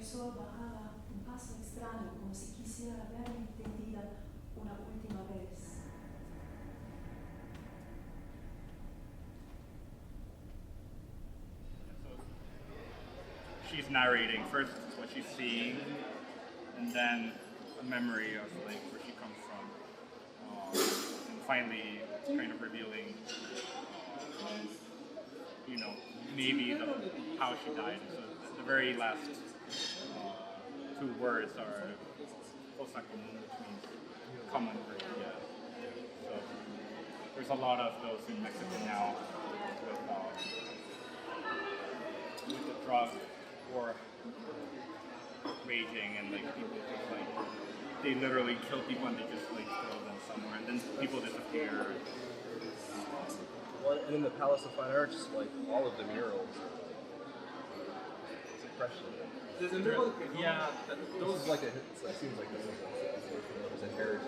regresó bajada un paso extraño, como si quisiera verme tendida una última vez. She's narrating first what she's seeing, and then a memory of like where she comes from, and finally kind of revealing, maybe how she died. So the very last two words are "cosa común," which means common root. Yeah. So there's a lot of those in Mexico now with the drug war raging, and like people just like they literally kill people and they just like throw them somewhere, and then people disappear. Well, and in the Palace of Fine Arts, like all of the murals, it's impressionism. Yeah, Those like it seems like this is a heritage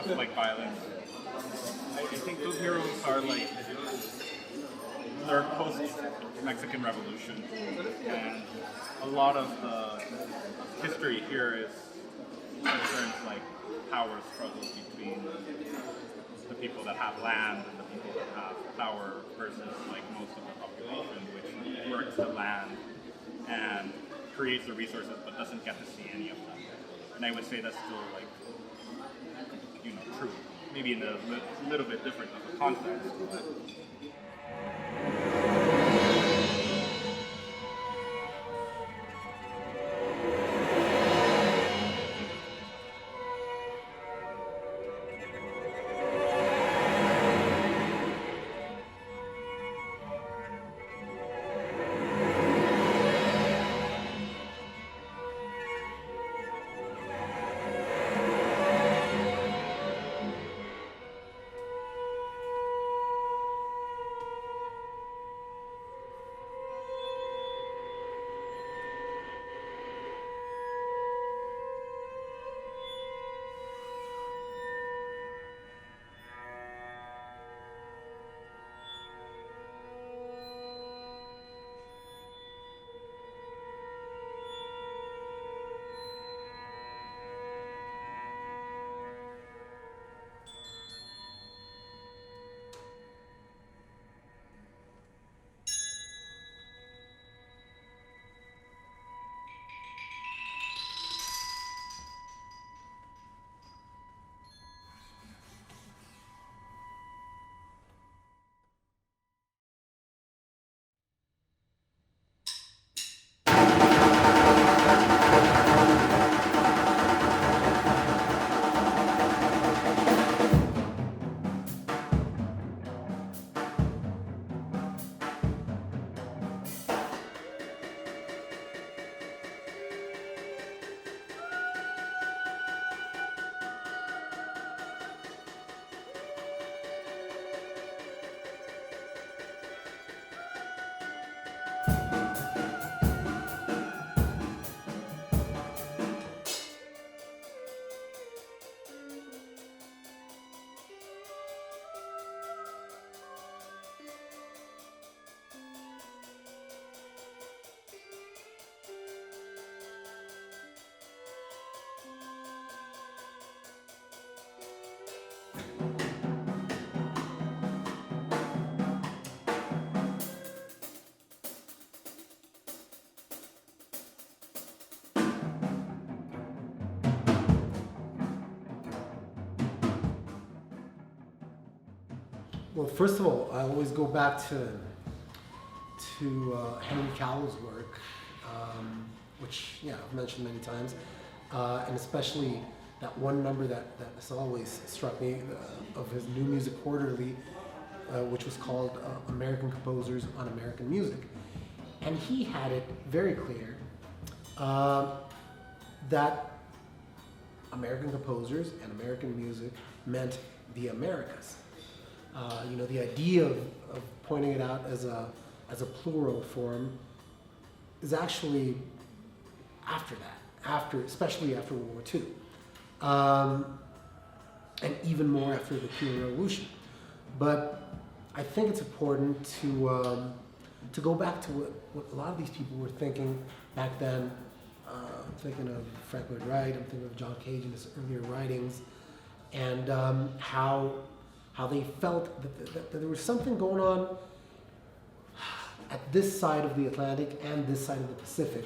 of like violence. I think those murals are like they're post Mexican Revolution, and a lot of the history here is concerns like power struggles between the people that have land and the people that have power versus like most of the population, which works the land and creates the resources but doesn't get to see any of them. And I would say that's still like true, maybe in a little bit different of a context. But Well, first of all, I always go back to Henry Cowell's work, which I've mentioned many times, and especially that one number that has always struck me of his New Music Quarterly, which was called American Composers on American Music. And he had it very clear that American composers and American music meant the Americas. The idea of pointing it out as a plural form is actually after that, especially after World War II, and even more after the Cuban Revolution. But I think it's important to go back to what a lot of these people were thinking back then, I'm thinking of Frank Lloyd Wright, I'm thinking of John Cage in his earlier writings, and how they felt that there was something going on at this side of the Atlantic and this side of the Pacific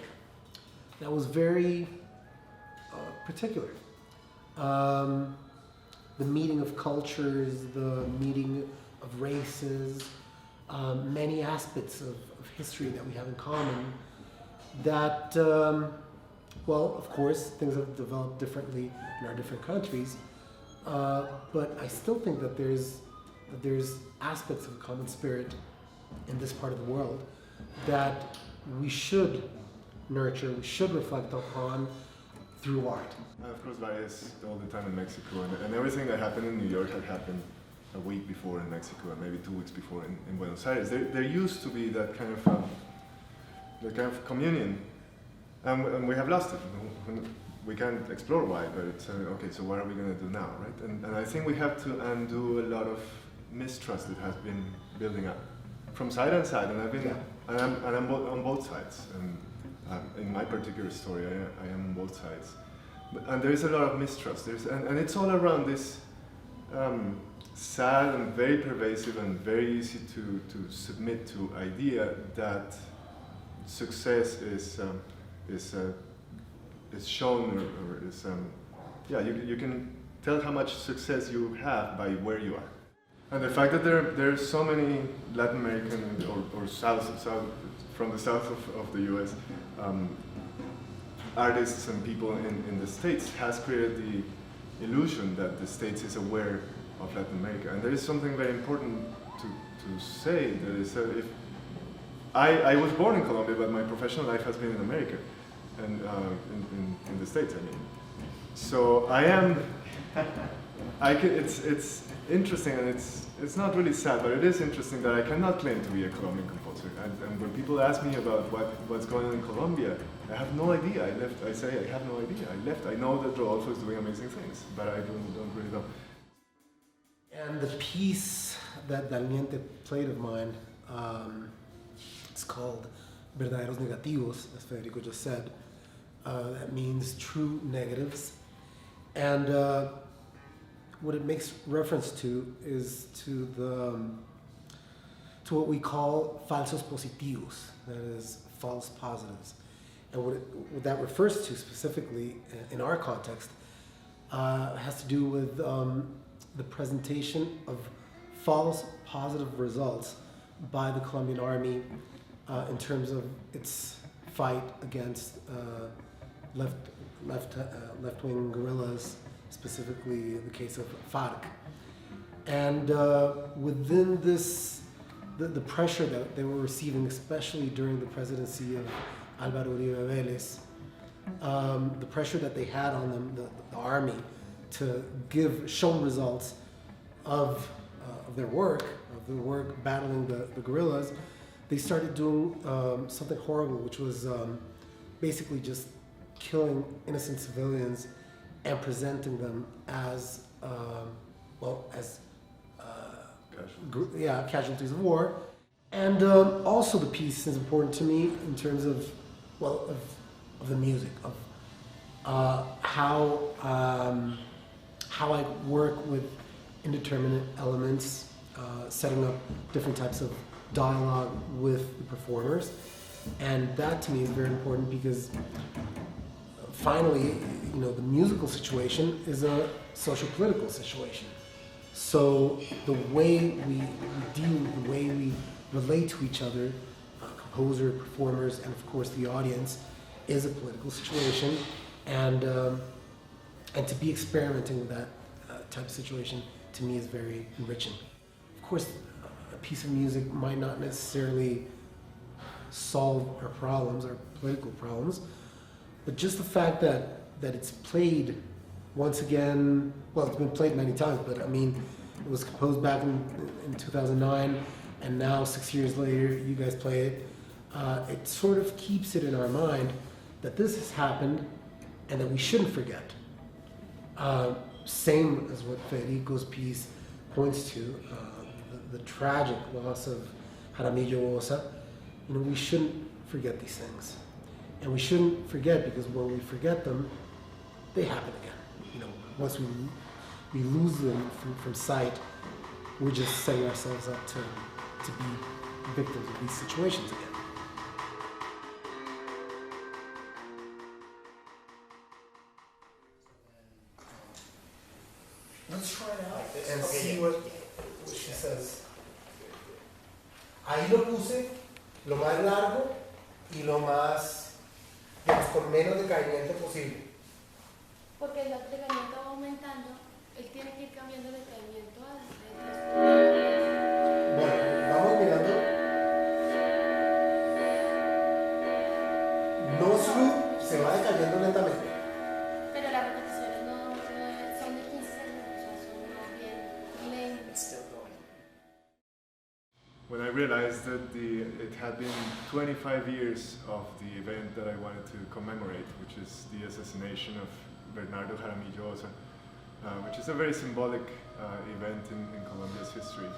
that was very particular. The meeting of cultures, the meeting of races, many aspects of history that we have in common that, well, of course, things have developed differently in our different countries, but I still think that there's aspects of a common spirit in this part of the world that we should nurture, we should reflect upon through art. Of course, Valles all the time in Mexico, and everything that happened in New York had happened a week before in Mexico, and maybe 2 weeks before in Buenos Aires. There used to be that kind of communion, and we have lost it. We can't explore why, but it's okay. So what are we going to do now, right? And I think we have to undo a lot of mistrust that has been building up from side and side, and I'm on both sides. And in my particular story, I am on both sides. And there is a lot of mistrust. And it's all around this sad and very pervasive and very easy to submit to idea that success is shown or is you can tell how much success you have by where you are. And the fact that there are so many Latin American or south from the south of the U.S. Artists and people in the States has created the illusion that the States is aware of Latin America. And there is something very important to say, that is that if I was born in Colombia, but my professional life has been in America and in the States, I mean. So it's interesting, and it's not really sad, but it is interesting that I cannot claim to be a Colombian composer. And when people ask me about what's going on in Colombia, I have no idea. I say I have no idea. I left. I know that Rodolfo is doing amazing things, but I don't really know. And the piece that Dal Niente played of mine, it's called Verdaderos Negativos, as Federico just said. That means true negatives. And what it makes reference to is to what we call falsos positivos, that is, false positives. And what that refers to specifically in our context has to do with the presentation of false positive results by the Colombian army in terms of its fight against left-wing guerrillas, specifically the case of FARC. And within this, the pressure that they were receiving, especially during the presidency of Álvaro Uribe Vélez, the pressure that they had on them, the army, to show results of their work battling the guerrillas, they started doing something horrible, which was basically just killing innocent civilians and presenting them as casualties of war. And also the piece is important to me in terms of the music, of how I work with indeterminate elements, setting up different types of dialogue with the performers. And that to me is very important because finally, the musical situation is a social-political situation. So the way we deal, the way we relate to each other, composer, performers, and of course the audience, is a political situation. And to be experimenting with that type of situation, to me, is very enriching. Of course, a piece of music might not necessarily solve our problems, our political problems, but just the fact that it's played once again, well, it's been played many times, but I mean, it was composed back in 2009, and now 6 years later, you guys play it. It sort of keeps it in our mind that this has happened and that we shouldn't forget. Same as what Federico's piece points to, the tragic loss of Jaramillo Osa. We shouldn't forget these things. And we shouldn't forget, because when we forget them, they happen again. You know, once we lose them from sight, we're just setting ourselves up to be victims of these situations again. Let's try it out and see what she says. Ahí lo puse lo más largo y lo más, digamos, con menos decaimiento posible. Porque el decaimiento va aumentando, él tiene que ir cambiando de decaimiento a Bueno, vamos mirando. No slow, se va decayendo lentamente. Pero las repeticiones no son de 15 segundos, o sea, son más bien lentas. When I realized that it had been 25 years of the event that I wanted to commemorate, which is the assassination of Bernardo Jaramillo Osa, which is a very symbolic event in Colombia's history.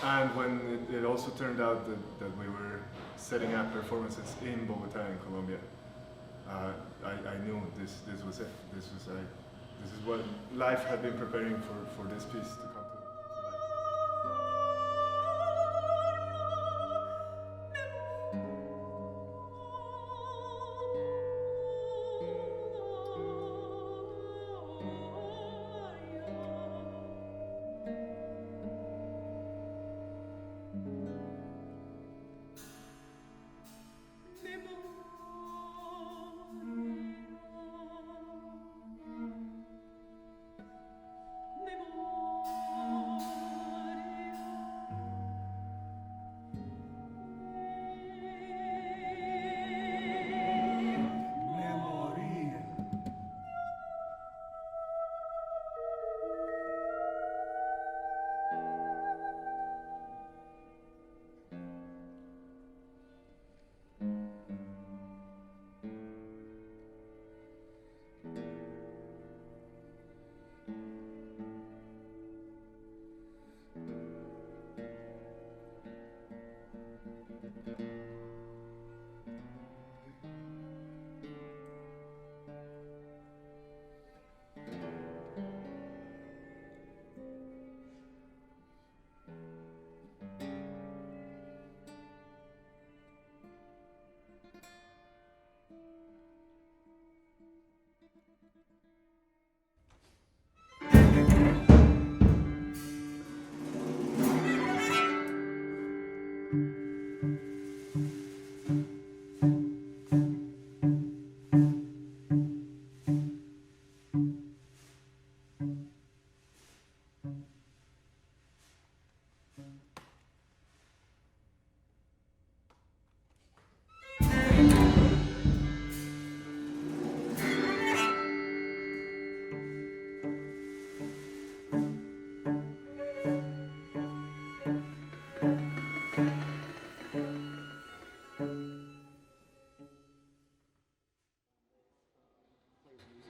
And when it also turned out that we were setting up performances in Bogotá and Colombia, I knew this was it. This is what life had been preparing for this piece to come to life.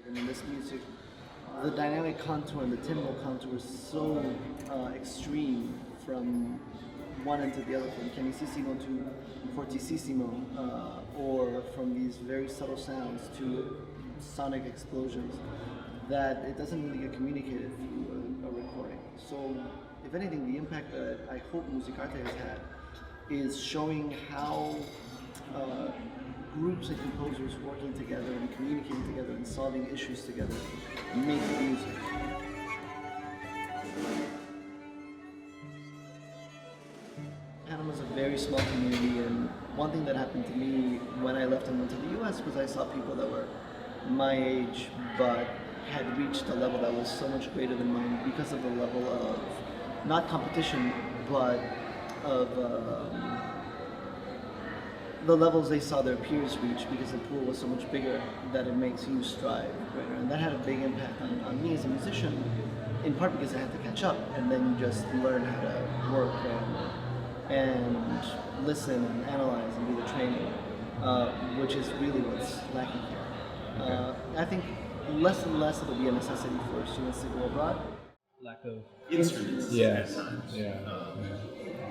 In this music, the dynamic contour and the timbal contour is so extreme from one end to the other, from pianissimo to fortissimo, or from these very subtle sounds to sonic explosions, that it doesn't really get communicated through a recording. So, if anything, the impact that I hope Musicarte has had is showing how groups and composers working together and communicating together and solving issues together make music. Panama's a very small community, and one thing that happened to me when I left and went to the US was I saw people that were my age but had reached a level that was so much greater than mine because of the level of, not competition, but of the levels they saw their peers reach, because the pool was so much bigger that it makes you strive greater. And that had a big impact on me as a musician, in part because I had to catch up, and then you just learn how to work and listen and analyze and do the training, which is really what's lacking here. I think less and less it'll be a necessity for students to go abroad. Lack of Instruments. Yes. Yeah.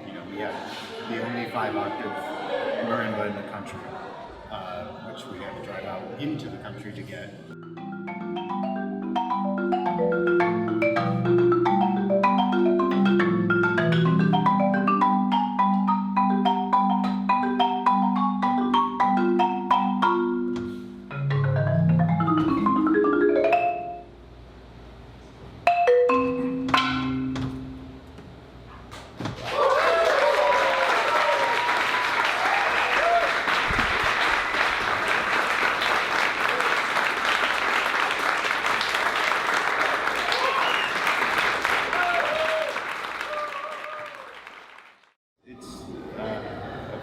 You know, we have the only 5-octave marimba in the country, which we had to drive out into the country to get.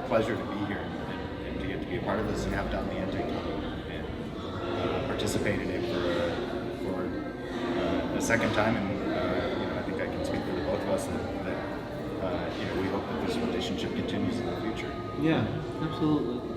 Pleasure to be here and to get to be a part of this Ensemble Dal Niente and participate in it for a second time. And I think I can speak for the both of us that we hope that this relationship continues in the future. Yeah, absolutely.